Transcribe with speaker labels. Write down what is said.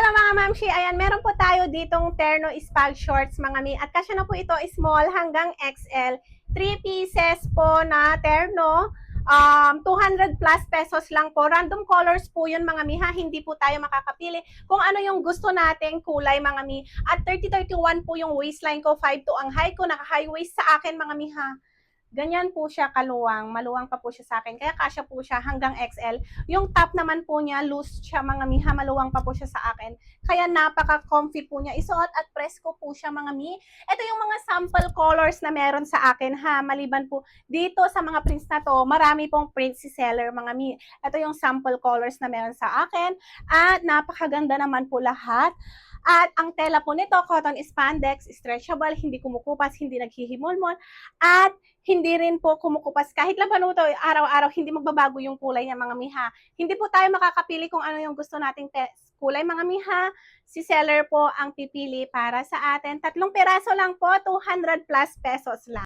Speaker 1: mga mamshi, ayan, meron po tayo ditong terno spag shorts mga mi. At kasya na po ito, small hanggang XL. 3 pieces po na terno. 200 plus pesos lang po. Random colors po yun mga mi ha. Hindi po tayo makakapili kung ano yung gusto nating kulay mga mi. At 30-31 po yung waistline ko. 5'2" ang high ko. Naka-high waist sa akin mga mi ha. Ganyan po siya kaluwang. Maluwang pa po siya sa akin. Kaya kasya po siya hanggang XL. Yung top naman po niya, loose siya mga miha. Maluwang pa po siya sa akin. Kaya napaka-comfy po niya isuot at presko po siya mga mi. Ito yung mga sample colors na meron sa akin ha. Maliban po dito sa mga prints na to, marami pong prints si seller mga mi. Ito yung sample colors na meron sa akin. At napakaganda naman po lahat. At ang tela po nito, cotton spandex, stretchable, hindi kumukupas, hindi naghihimulmol, at hindi rin po kumukupas. Kahit labanuto, araw-araw, hindi magbabago yung kulay niya mga miha. Hindi po tayo makakapili kung ano yung gusto nating kulay mga miha. Si seller po ang pipili para sa atin. 3 piraso lang po, 200 plus pesos lang.